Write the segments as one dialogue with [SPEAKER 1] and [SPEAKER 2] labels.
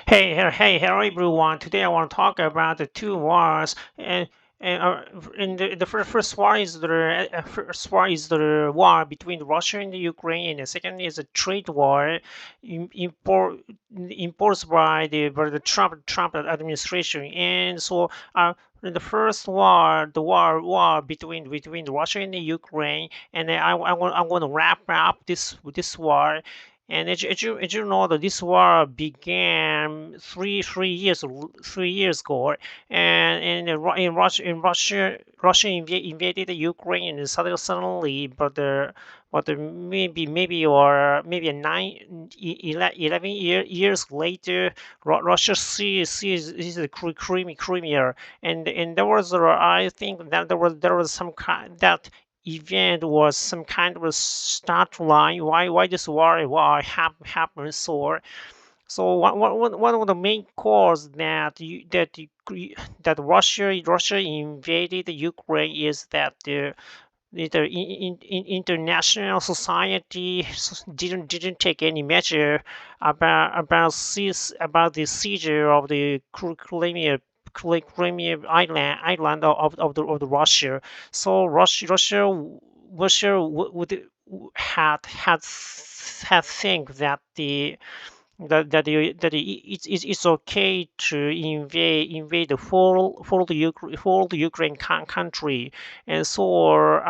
[SPEAKER 1] Hello everyone. Today I want to talk about the two wars, and in the first war is the war between Russia and the Ukraine, and the second is a trade war imposed by the Trump administration. And so, the first war, the war between Russia and the Ukraine, and I'm going to wrap up this war. And as you know, that this war began three years ago, and Russia invaded the Ukraine and suddenly, but maybe 11 years later, Russia sees the Crimea, and there was I think that there was some kind that event was some kind of a start line why this war happened. So one of the main cause that Russia invaded the Ukraine is that the international society didn't take any measure about the seizure of the Crimea island of the Russia. So Russia had think that it's okay to invade the whole Ukraine country. And so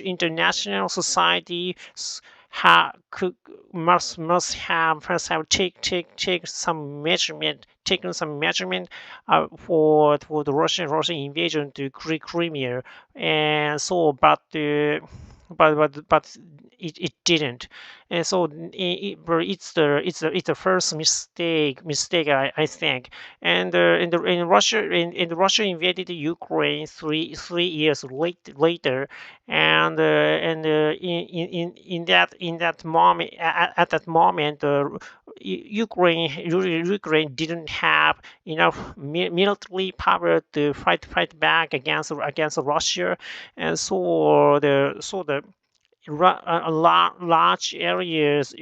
[SPEAKER 1] international society could must have taken some measurement for the Russian invasion to Crimea. And so but it didn't. And so but it's the first mistake, I think. And in Russia invaded the Ukraine three years later. And in that moment, at that moment, Ukraine didn't have enough military power to fight back against Russia. And so the large areas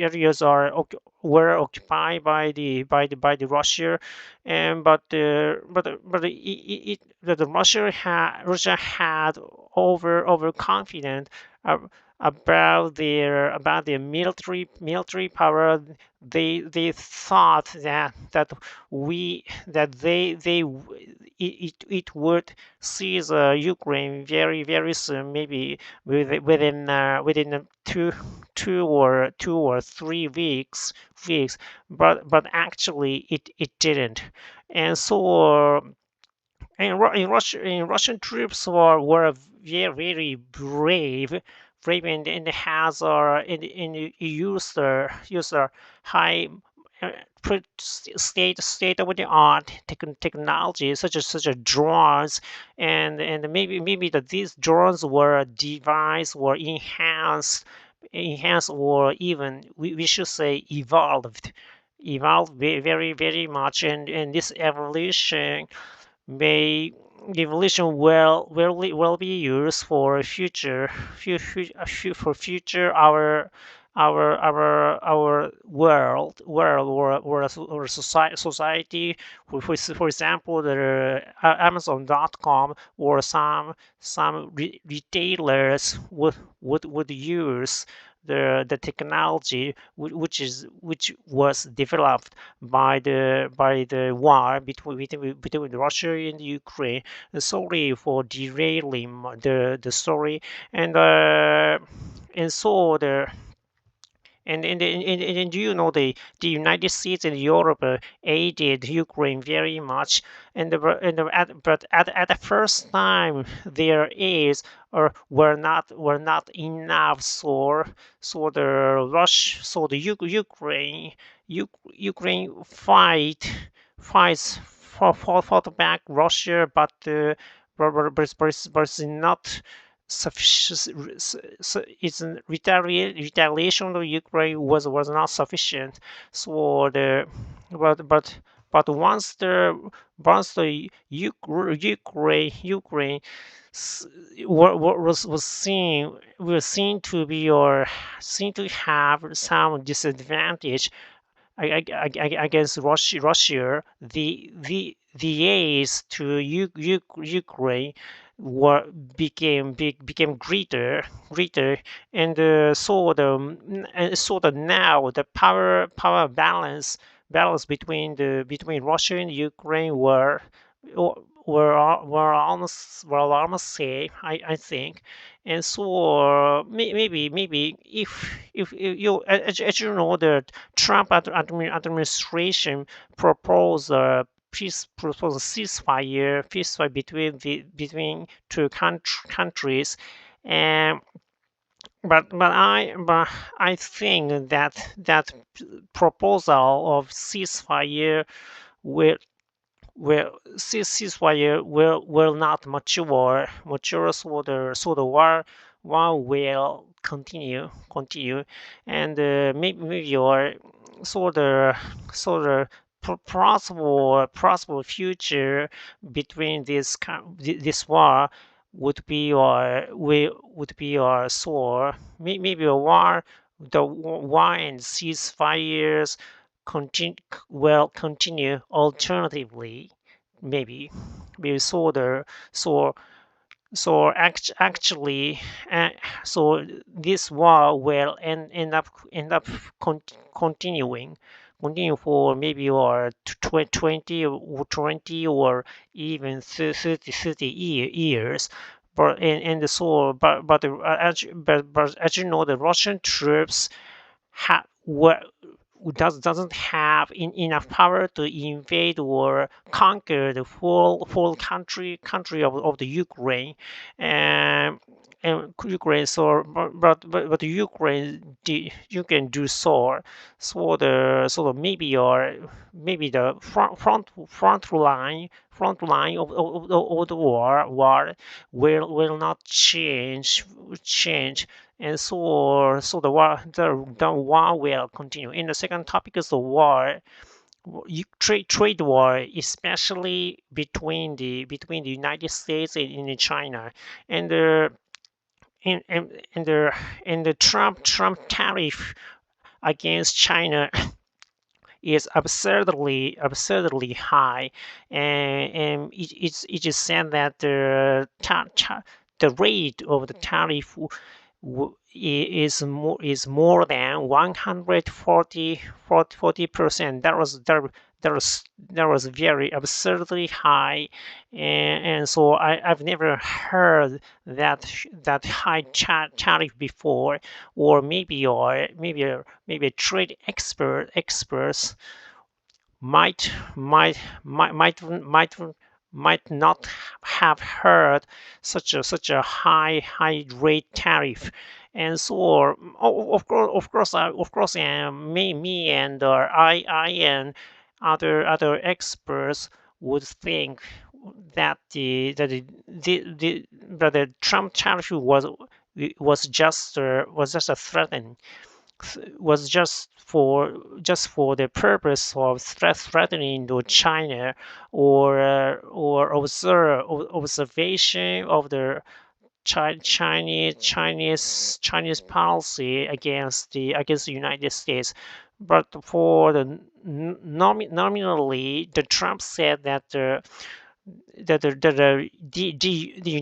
[SPEAKER 1] were occupied by the Russia. And the Russia had overconfident about their military power. They thought it would seize Ukraine very soon, maybe within 2 or 3 weeks. But actually it didn't. And so Russian troops were very brave, and has used high uh, state of the art technology, such as drones. And maybe that these drones were devised or enhanced, or even we should say evolved very much. And this may evolution will be used for future our world or society. For example, the Amazon.com or some retailers would use the technology which was developed by the war between Russia and Ukraine. Sorry for derailing the story. And so the and do you know the United States and Europe aided Ukraine very much. But at the first time, their aids were not enough. So the Ukraine fought back Russia. But it's not sufficient. Its retaliation of Ukraine was not sufficient. So the but but once the Ukraine was seen to be or seen to have some disadvantage against Russia, the aids to Ukraine were became greater, and so the now the power balance between Russia and Ukraine were almost safe, I think. And so maybe if you as you know, the Trump administration proposed a ceasefire between two countries. And but I think that proposal of ceasefire will ceasefire will not mature, so the war will continue. And maybe or so the possible future between this war would be so maybe the war and ceasefires continue alternatively, maybe. So actually, so this war will end up continue for maybe or 20 or even 30 years. But as you know, the Russian troops were doesn't have enough power to invade or conquer the full country of the Ukraine. And Ukraine, so but the Ukraine you can do so maybe the front line of the war will not change. And so the war will continue. And the second topic is the war, trade war, especially between the United States and China. And the and the Trump tariff against China is absurdly high. And it is said that the rate of the tariff is more than 140%. That was very absurdly high. And so I've never heard that high tariff before. Or maybe trade experts might not have heard such a high rate tariff. And so of course, me and I and other experts would think that the Trump tariff was just a threaten was just for the purpose of threatening to China, or observation of the Chinese policy against the United States. But for the nominally, the Trump said that the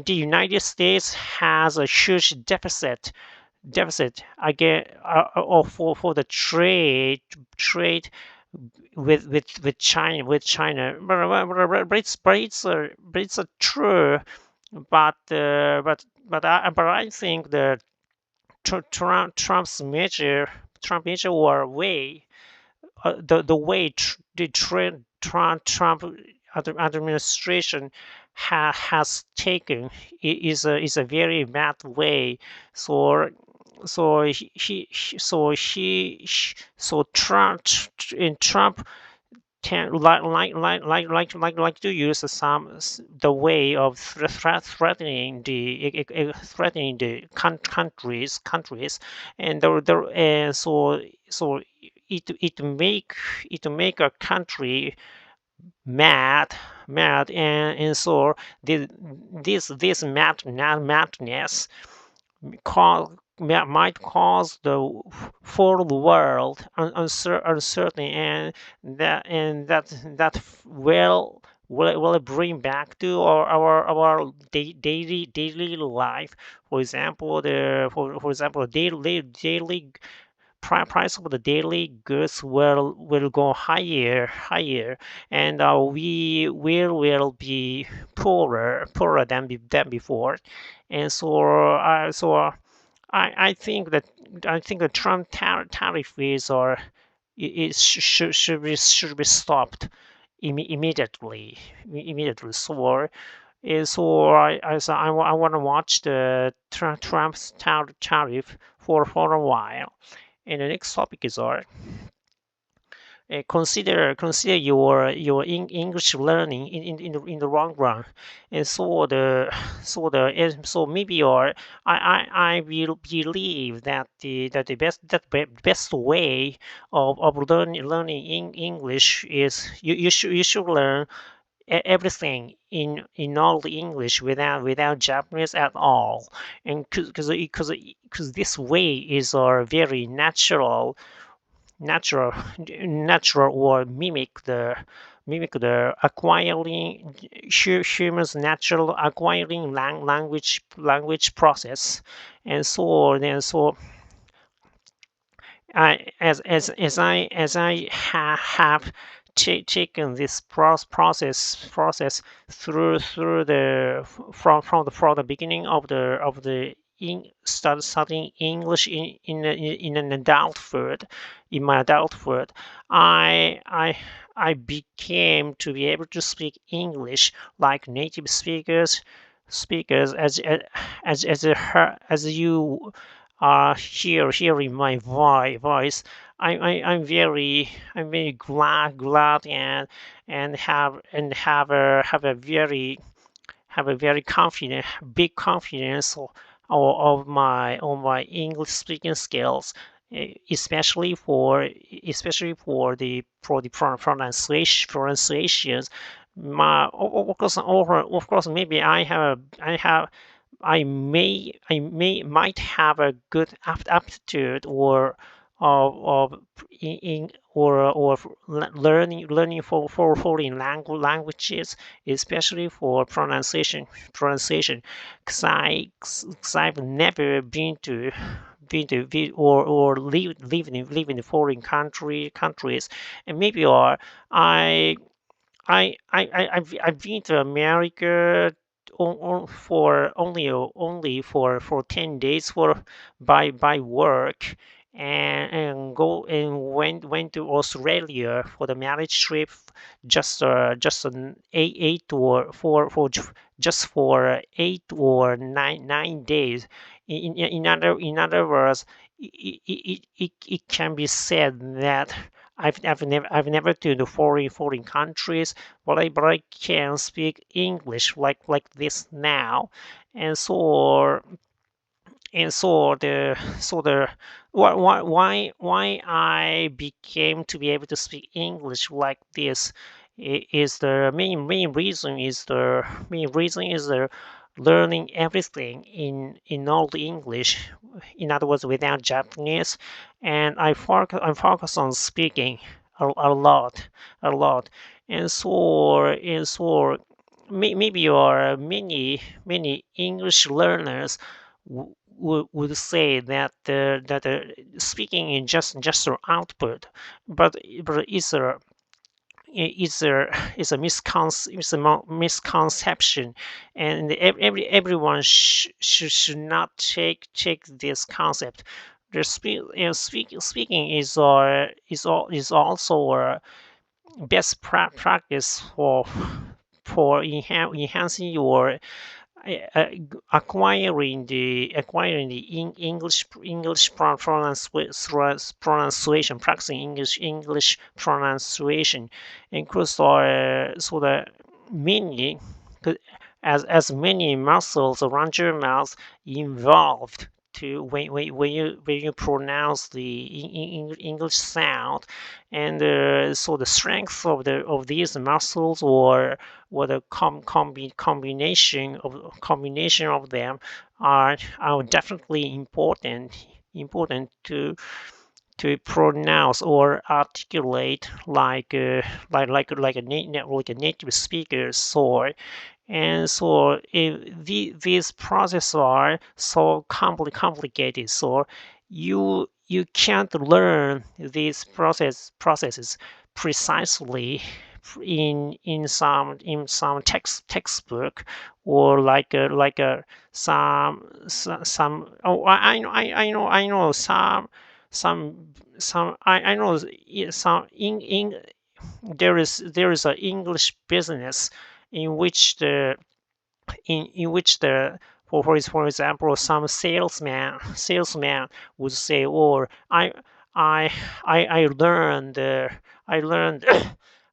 [SPEAKER 1] United States has a huge deficit again, for the trade with China. But it's true. But I think that Trump's measure or way, the way the Trump administration has taken is a very bad way. So Trump like to use the way of threatening the countries. And so it make a country mad, and so this madness might cause the full world uncertain, and that will bring back to our daily life. For example, daily price of the daily goods will go higher, and we will be poorer than before. And I think the Trump tariff fees are it should be stopped immediately. So I want to watch the Trump's tariff for a while. And the next topic is consider your English learning in the long run. And so maybe I will believe that the best way of learning English is you should learn everything in all the English without Japanese at all. And because this way is very natural or mimic the acquiring humans natural acquiring language process. And so I have taken this process through the from the beginning of the studying English in an adulthood. In my adulthood, I became to be able to speak English like native speakers as you are hearing my voice. I'm very glad and have a very confident big confidence of my English speaking skills, especially for the pronunciations. Of course, maybe I might have a good aptitude of in or learning for foreign languages, especially for pronunciation, because I've never or live in foreign countries. And maybe I've been to America for only for 10 days for by work, and went to Australia for the marriage trip, just an eight or for just for 8 or 9 days. In other words, it can be said that I've never to the foreign countries, but I can speak English like this now. And so and so the why I became to be able to speak English like this is the main reason is the learning everything in all the English, in other words without Japanese. And I focus on speaking a lot. And so maybe your many English learners would say that speaking is just an output, but it's a misconception, and everyone should not take this concept. Speaking is also a best practice for enhancing your uh, acquiring the English pronunciation, practicing English pronunciation, includes so the many as many muscles around your mouth involved to when you pronounce the English sound, and so the strength of these muscles, or the combination of them are definitely important to pronounce or articulate like a native speaker. And so these processes are so complicated. So you can't learn these processes precisely in some textbook, or some I know some I know some in there is an English business in which for example, some salesman would say, "Oh, I learned I learned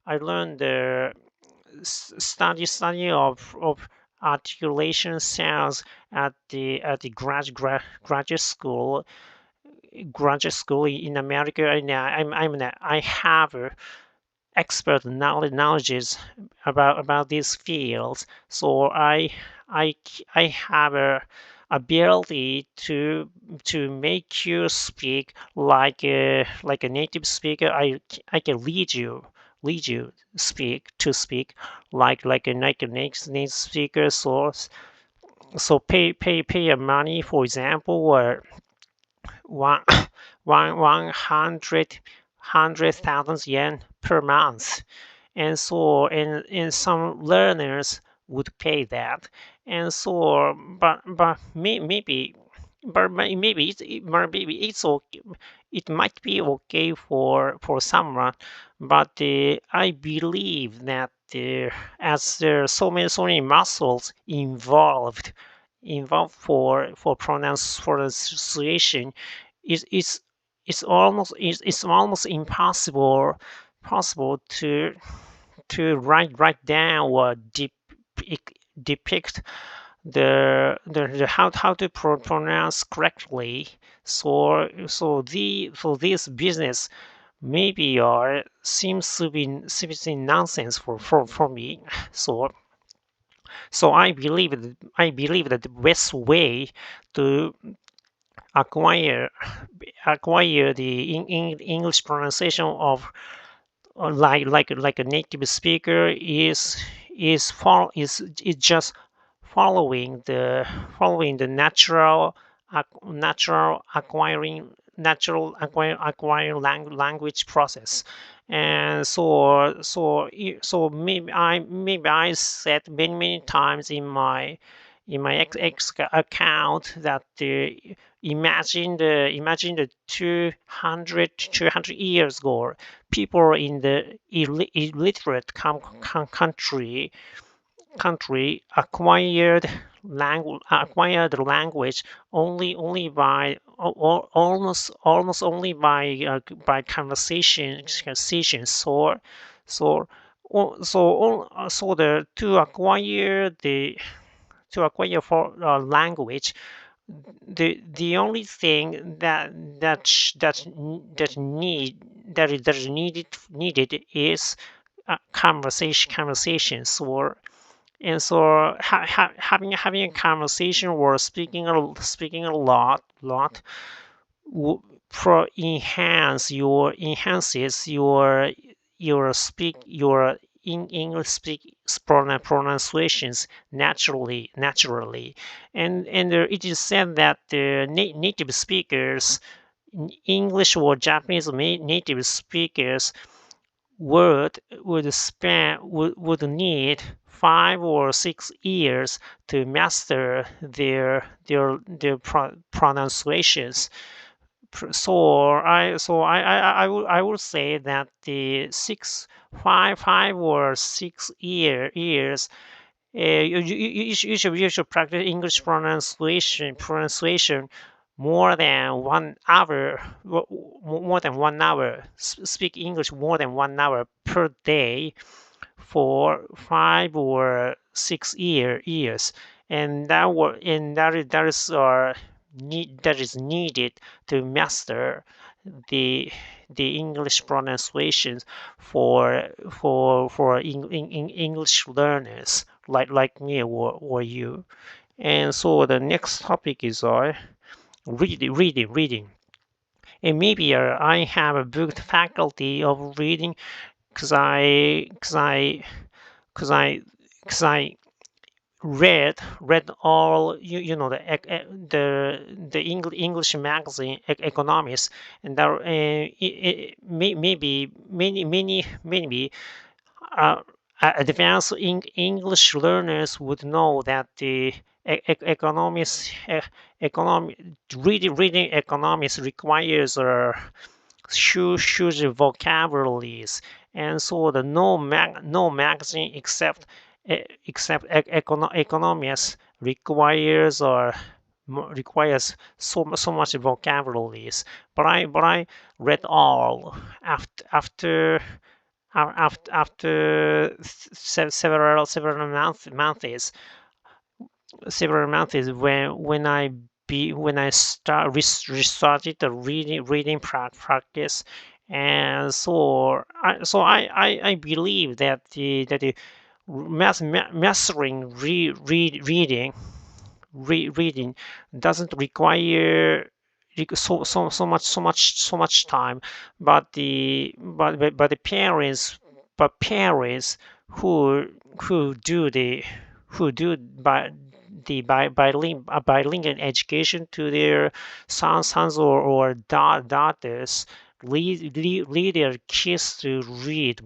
[SPEAKER 1] I learned the study of articulation sounds at the graduate school in America, and I have expert knowledges about these fields. So I have a ability to make you speak like a native speaker. I can lead you speak like a native speaker. So pay your money, for example, or one 100,000 yen per month, and so and some learners would pay that. And so maybe it's okay. It might be okay for someone, but I believe that as there are so many muscles involved for pronunciation, it's it's almost impossible to write down or depict the how to pronounce correctly. So this business maybe seems to be nonsense for me. So I believe that the best way to acquire the English pronunciation of like a native speaker is just following the natural acquiring language process. And so maybe I said many times in my X account that imagine the 200 years ago, people in the illiterate country acquired language only by almost only by conversation. So the to acquire for language, the only thing that is needed is conversations. And so having a conversation or speaking a lot enhances your in English speak pronunciations naturally. And it is said that the native speakers, English or Japanese native speakers, would need 5 or 6 years to master their pronunciations. So I would say that the 5 or 6 years, you should practice English pronunciation more than 1 hour, speak English more than 1 hour per day for 5 or 6 years. And that is needed to master the English pronunciations for English learners like me or you. And so the next topic is reading. And maybe I have a good faculty of reading because I read all the English magazine Economist, and there maybe many advanced English learners would know that the economics reading economics requires huge vocabularies, and so the no magazine except economics requires so much vocabularies. But I read all after several months when I restarted the reading practice. And so I believe that the mastering reading doesn't require so much time, but the parents who do bilingual education to their sons or daughters lead their kids to read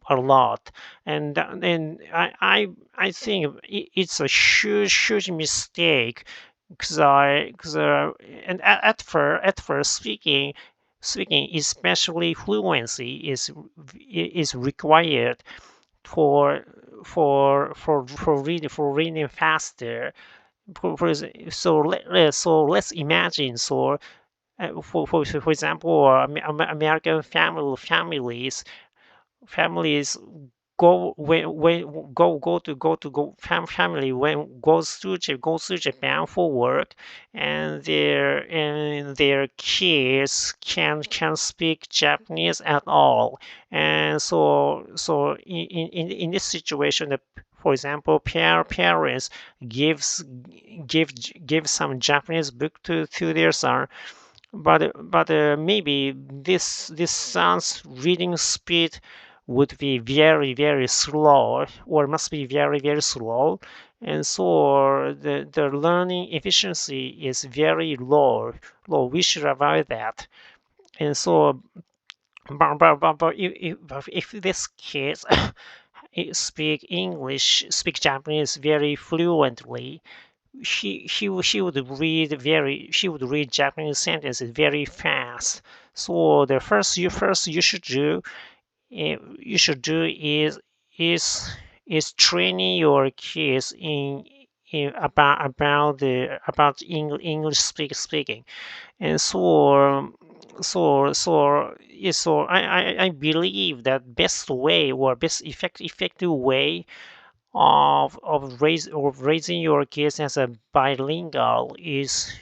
[SPEAKER 1] a lot, and I think it's a huge mistake, because and at first speaking, especially fluency is required for reading faster. So let's imagine. For example, American families family when goes to Japan for work, and their kids can speak Japanese at all. And so in this situation, for example, parents give some Japanese book to their son, but maybe this son's reading speed would be very slow, or must be very slow, and so the learning efficiency is very low. We should avoid that. And so but if this kid speak Japanese very fluently, she would read Japanese sentences very fast. So the first you should do is training your kids about English speaking. And I believe that best way, or best effective way of raising your kids as a bilingual is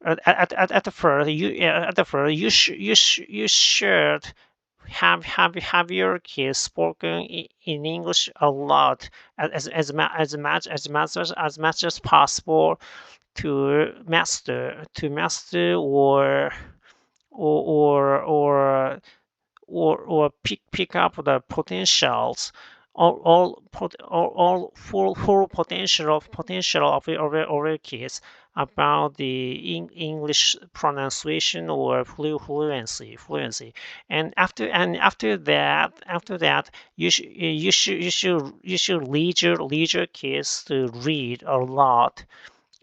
[SPEAKER 1] at the first you should have your kids spoken in English a lot, as much as possible, to master or pick up the potentials, all full potential of your kids about the English pronunciation or fluency. And after that, you should lead your kids to read a lot.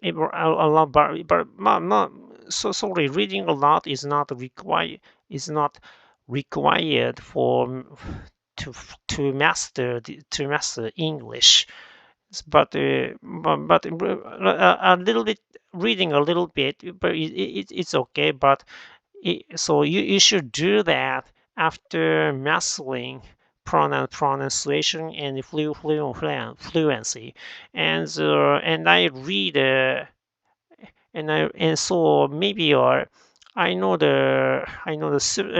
[SPEAKER 1] But not so sorry. Reading a lot is not required for to master English. But a little bit, reading a little bit, but it's okay. But so you should do that after mastering pronunciation and fluency. And I read and so maybe I know the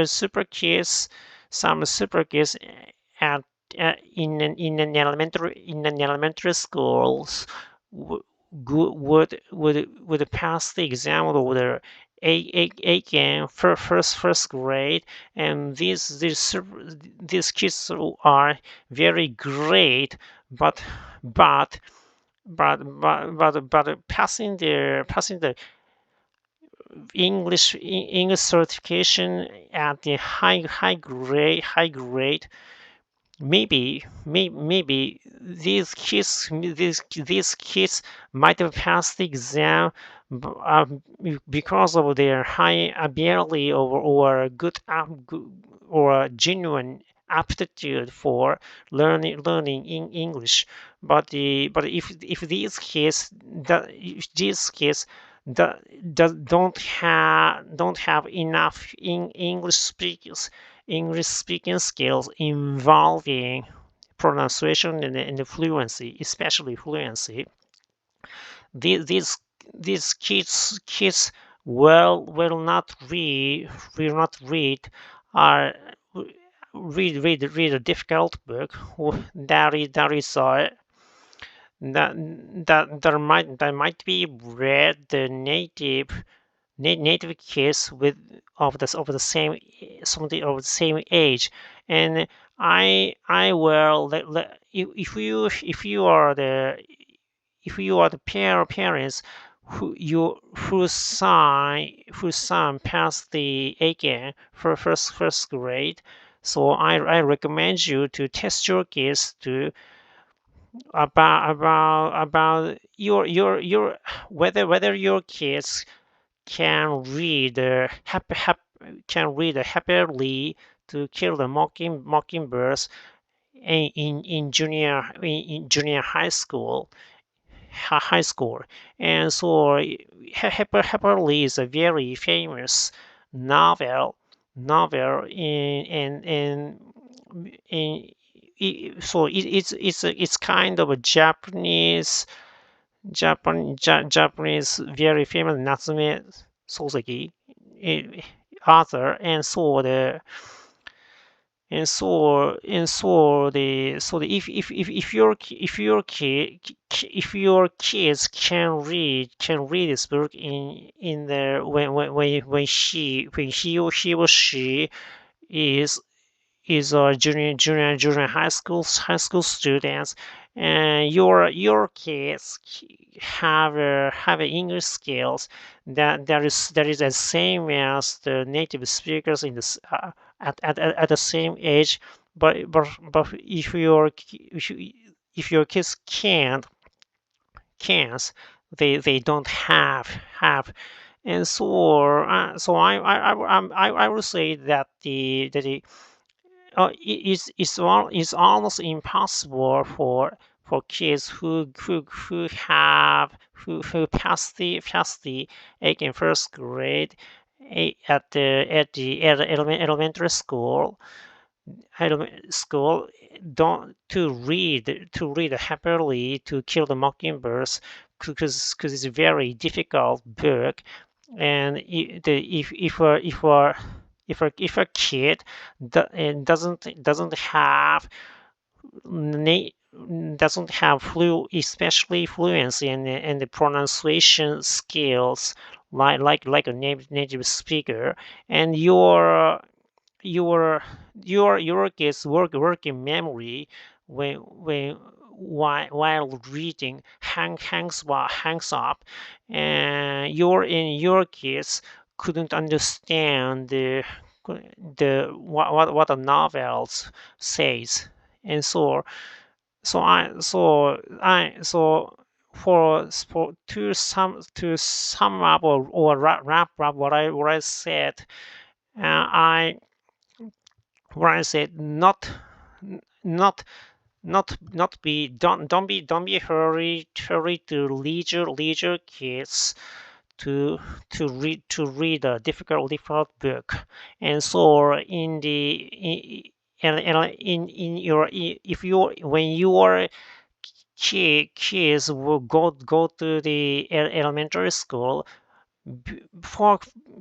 [SPEAKER 1] super kids, some super kids at in an elementary schools w- would pass the exam with their A first grade, and these kids are very great, but but but passing the English certification at the high grade. Maybe these kids might have passed the exam because of their high ability or good or genuine aptitude for learning in English. But if these kids don't have enough English speaking skills involving pronunciation and fluency, especially fluency. These kids will not read uh, read a difficult book that might be read the native kids with of the same something of the same age. And I will if you are the parents whose son passed the exam for first grade. So I recommend you to test your kids to about your whether your kids can read happily to kill the mockingbirds in junior high school. And so happily is a very famous novel in so it's kind of a Japanese very famous Natsume Soseki eh, author. And so if your kids can read this book in the when he or she is a junior high school students, and your kids have English skills that is the same as the native speakers at the same age. But if your kids can't, they don't have. And so I would say that it's almost impossible for kids who pass the egg in first grade at the elementary school don't to read happily to kill the mockingbirds, because it's a very difficult book. And if a kid doesn't have na- especially fluency and the pronunciation skills like a native speaker, and your kids working memory when while reading hangs up, and your kids couldn't understand what the novels says. And to sum up or wrap up what I said, I what I said, not don't be hurry to leisure kids to read a difficult book. And so in your if you when your kids will go to the elementary school,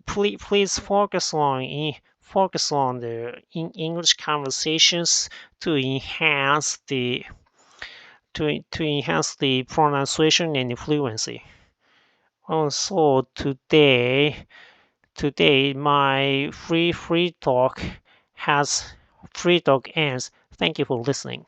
[SPEAKER 1] please focus on the English conversations to enhance the pronunciation and fluency. So today my free talk ends. Thank you for listening.